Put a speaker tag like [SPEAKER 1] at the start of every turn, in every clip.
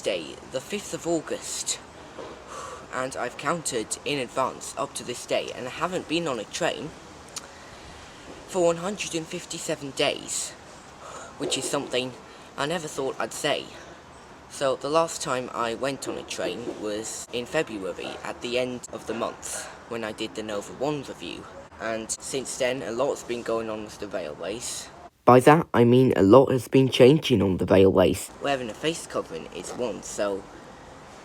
[SPEAKER 1] Wednesday, the 5th of August, and I've counted in advance up to this day, and I haven't been on a train for 157 days, which is something I never thought I'd say. So the last time I went on a train was in February, at the end of the month, when I did the Nova 1 review, and since then a lot's been going on with the railways. By that I mean a lot has been changing on the railways. Wearing a face covering is one, so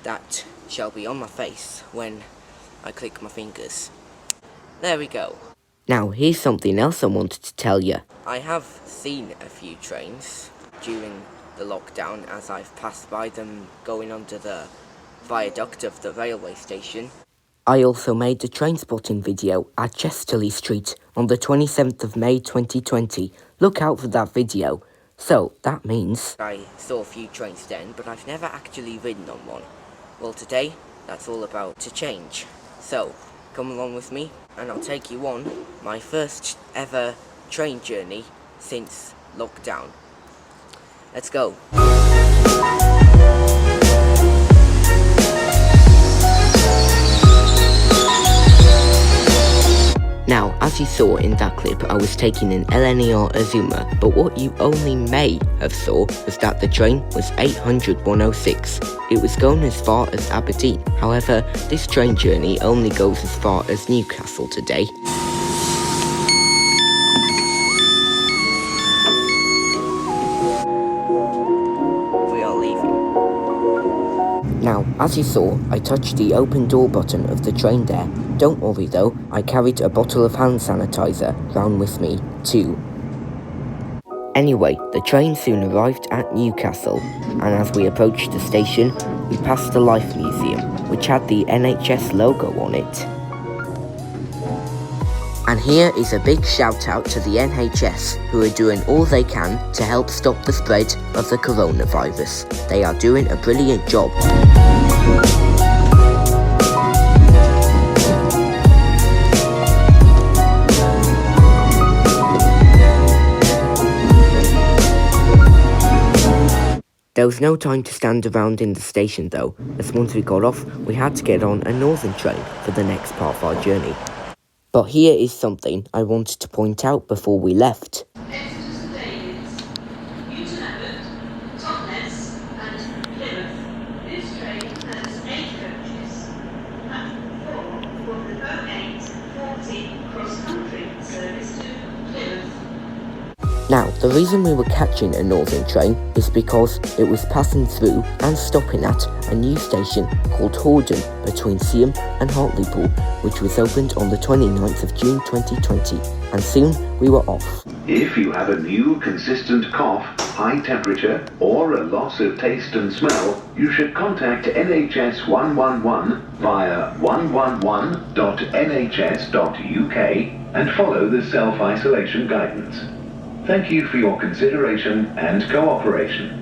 [SPEAKER 1] that shall be on my face when I click my fingers. There we go. Now here's something else I wanted to tell you. I have seen a few trains during the lockdown as I've passed by them going under the viaduct of the railway station. I also made a train spotting video at Chesterley Street on the 27th of May 2020. Look out for that video. So that means I saw a few trains then, but I've never actually ridden on one. Well, today that's all about to change. So come along with me and I'll take you on my first ever train journey since lockdown. Let's go. Now, as you saw in that clip, I was taking an LNER Azuma, but what you only may have saw was that the train was 800-106. It was going as far as Aberdeen. However, this train journey only goes as far as Newcastle today. Now, as you saw, I touched the open door button of the train there. Don't worry though, I carried a bottle of hand sanitizer round with me too. Anyway, the train soon arrived at Newcastle, and as we approached the station, we passed the Life Museum, which had the NHS logo on it. And here is a big shout out to the NHS, who are doing all they can to help stop the spread of the coronavirus. They are doing a brilliant job. There was no time to stand around in the station though, as once we got off, we had to get on a northern train for the next part of our journey. But here is something I wanted to point out before we left. Now, the reason we were catching a northern train is because it was passing through and stopping at a new station called Horden between Seaham and Hartlepool, which was opened on the 29th of June 2020, and soon we were off.
[SPEAKER 2] If you have a new consistent cough, high temperature, or a loss of taste and smell, you should contact NHS 111 via 111.nhs.uk and follow the self-isolation guidance. Thank you for your consideration and cooperation.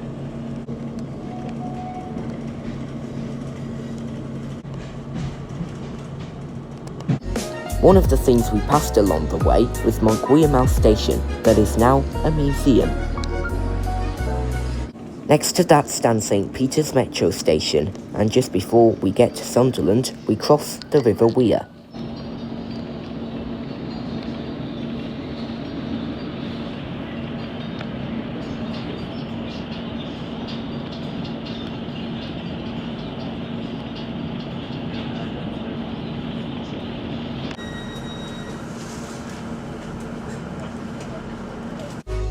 [SPEAKER 1] One of the things we passed along the way was Monkwearmouth Station, that is now a museum. Next to that stands St Peter's Metro Station, and just before we get to Sunderland, we cross the River Wear.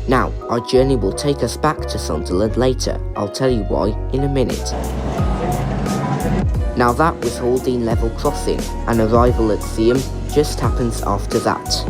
[SPEAKER 1] Now, our journey will take us back to Sunderland later. I'll tell you why in a minute. Now that was Horden Level Crossing, and arrival at Seaham just happens after that.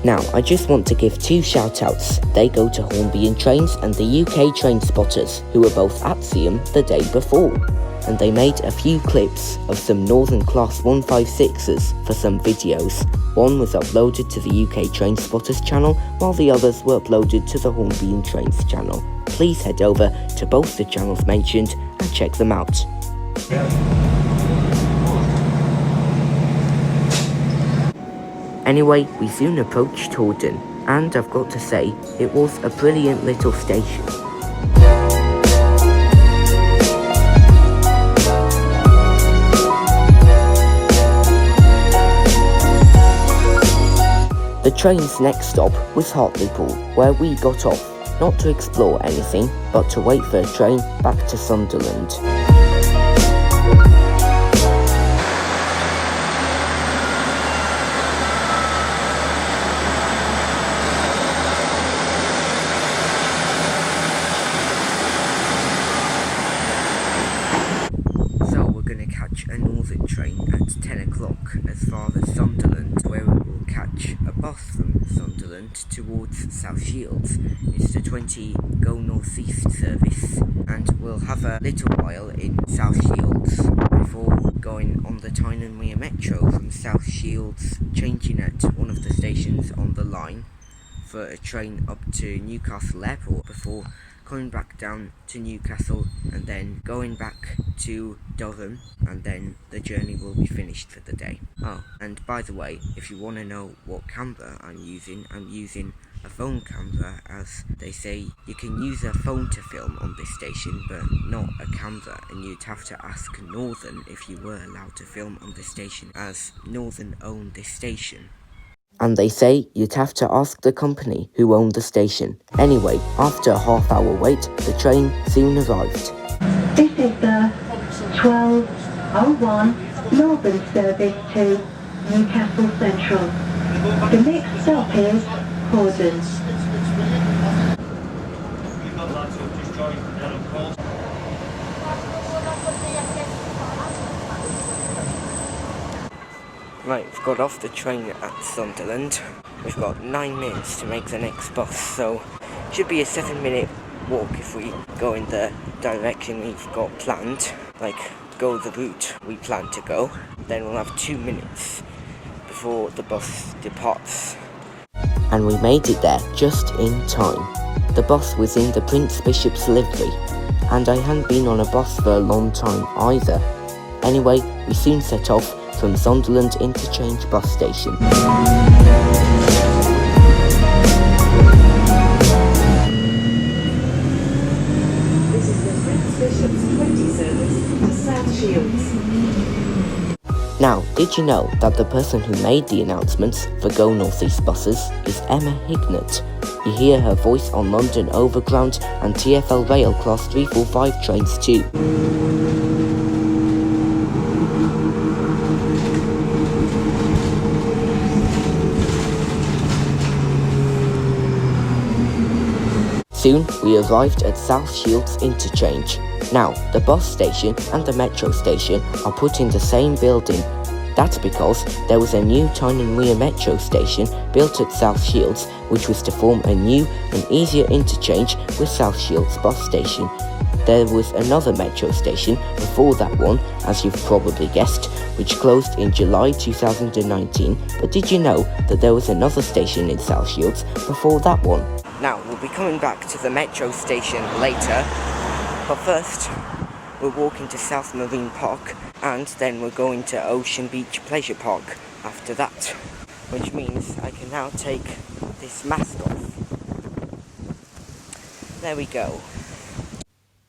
[SPEAKER 1] Now, I just want to give two shout-outs. They go to Hornby and Trains and the UK Trainspotters, who were both at Seaham the day before. And they made a few clips of some Northern Class 156s for some videos. One was uploaded to the UK Trainspotters channel, while the others were uploaded to the Hornby and Trains channel. Please head over to both the channels mentioned and check them out. Anyway, we soon approached Horden, and I've got to say, it was a brilliant little station. The train's next stop was Hartlepool, where we got off, not to explore anything, but to wait for a train back to Sunderland. So we're going to catch a northern train at 10 o'clock as far as Sunderland, where we will catch a bus from Sunderland towards South Shields. It's the 20 Go North East service, and we'll have a little while in South Shields before going on the Tyne and Wear Metro from South Shields, changing at one of the stations on the line for a train up to Newcastle Airport before coming back down to Newcastle and then going back to Durham, and then the journey will be finished for the day. Oh, and by the way, if you want to know what camera I'm using a phone camera, as they say you can use a phone to film on this station but not a camera, and you'd have to ask Northern if you were allowed to film on this station, as Northern own this station. And they say you'd have to ask the company who owned the station. Anyway, after a half-hour wait, the train soon arrived.
[SPEAKER 3] This is the 12:01 Northern service to Newcastle Central. The next stop is Horden.
[SPEAKER 1] Right, we've got off the train at Sunderland. We've got 9 minutes to make the next bus, so should be a 7-minute walk if we go in the direction we've got planned, like go the route we plan to go. Then we'll have 2 minutes before the bus departs. And we made it there just in time. The bus was in the Prince Bishop's livery, and I hadn't been on a bus for a long time either. Anyway, we soon set off from Sunderland Interchange bus station.
[SPEAKER 3] This is the Prince Bishop's 20 service to South Shields.
[SPEAKER 1] Now, did you know that the person who made the announcements for Go North East buses is Emma Hignett? You hear her voice on London Overground and TfL Rail Class 345 trains too. Soon, we arrived at South Shields Interchange. Now, the bus station and the metro station are put in the same building. That's because there was a new Tyne and Wear metro station built at South Shields, which was to form a new and easier interchange with South Shields bus station. There was another metro station before that one, as you've probably guessed, which closed in July 2019, but did you know that there was another station in South Shields before that one? Now, we'll be coming back to the metro station later, but first we're walking to South Marine Park, and then we're going to Ocean Beach Pleasure Park after that, which means I can now take this mask off. There we go.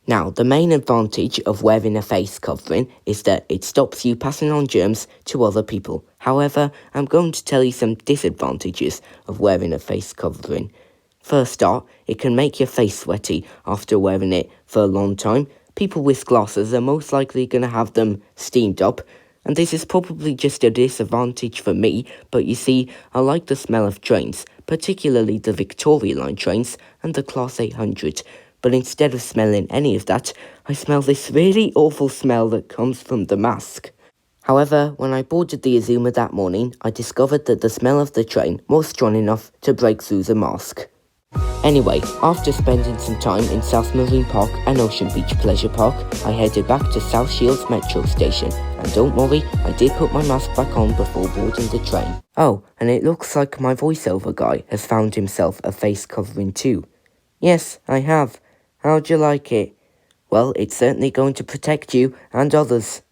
[SPEAKER 1] Now, the main advantage of wearing a face covering is that it stops you passing on germs to other people. However, I'm going to tell you some disadvantages of wearing a face covering. First up, it can make your face sweaty after wearing it for a long time. People with glasses are most likely going to have them steamed up, and this is probably just a disadvantage for me, but you see, I like the smell of trains, particularly the Victoria Line trains and the Class 800, but instead of smelling any of that, I smell this really awful smell that comes from the mask. However, when I boarded the Azuma that morning, I discovered that the smell of the train was strong enough to break through the mask. Anyway, after spending some time in South Marine Park and Ocean Beach Pleasure Park, I headed back to South Shields Metro Station, and don't worry, I did put my mask back on before boarding the train. Oh, and it looks like my voiceover guy has found himself a face covering too. Yes, I have. How'd you like it? Well, it's certainly going to protect you and others.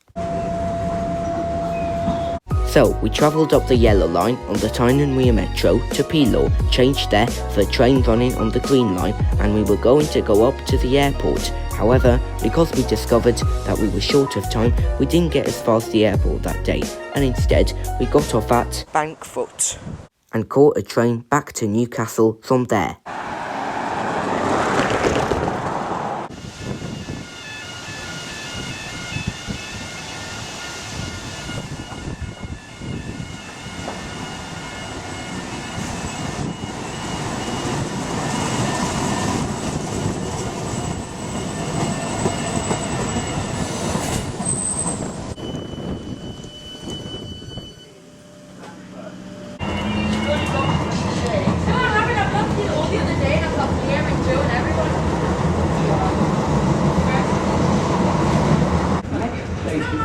[SPEAKER 1] So, we travelled up the yellow line on the Tyne and Wear Metro to Pelaw, changed there for a train running on the green line, and we were going to go up to the airport. However, because we discovered that we were short of time, we didn't get as far as the airport that day, and instead, we got off at Bankfoot. and caught a train back to Newcastle from there.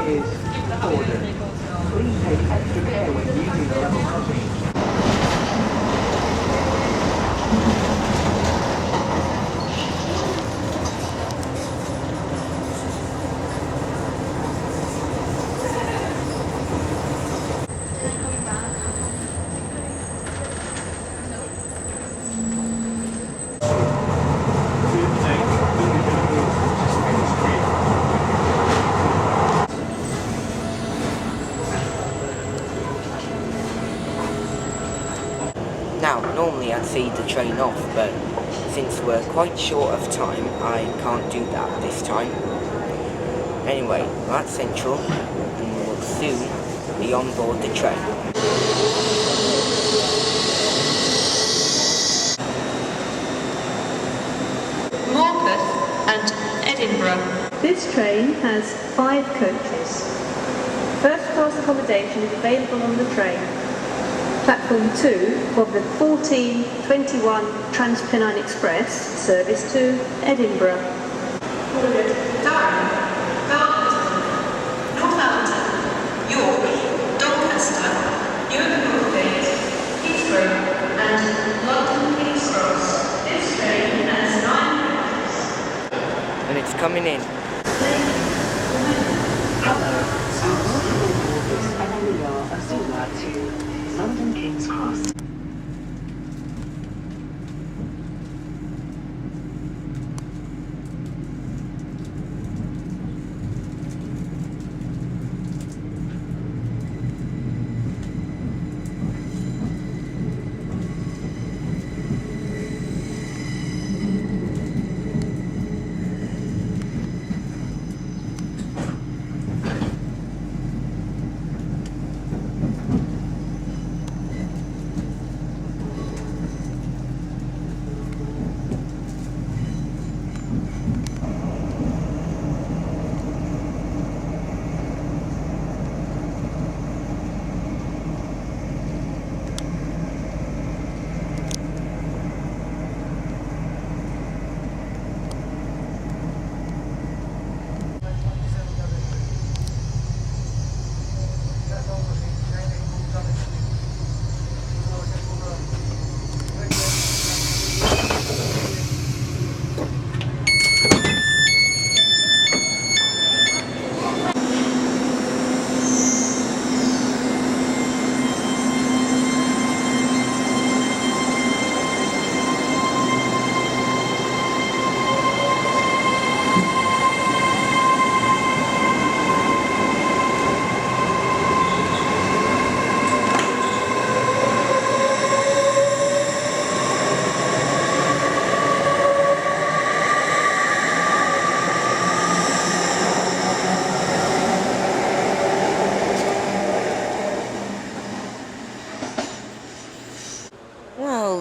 [SPEAKER 4] Is Horden. Please take extra care when using the level crossing.
[SPEAKER 1] Now, normally I'd see the train off, but since we're quite short of time, I can't do that this time. Anyway, we're at Central, and we'll soon be on board the train.
[SPEAKER 5] Morpeth and Edinburgh.
[SPEAKER 3] This train has 5 coaches. First class accommodation is available on the train. Platform 2 of the 1421 Transpennine Express service to Edinburgh.
[SPEAKER 5] Durham, Darlington, Northampton, York, Doncaster, Newark Northgate, Heathrow and London King's Cross. This train has 9 coaches.
[SPEAKER 1] And it's coming in.
[SPEAKER 6] London King's Cross.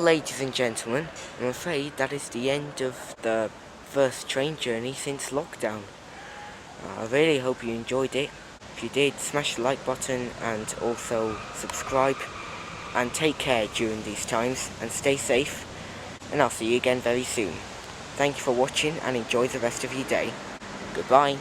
[SPEAKER 1] Ladies and gentlemen, I'm afraid that is the end of the first train journey since lockdown. I really hope you enjoyed it. If you did, smash the like button and also subscribe. And take care during these times and stay safe. And I'll see you again very soon. Thank you for watching and enjoy the rest of your day. Goodbye.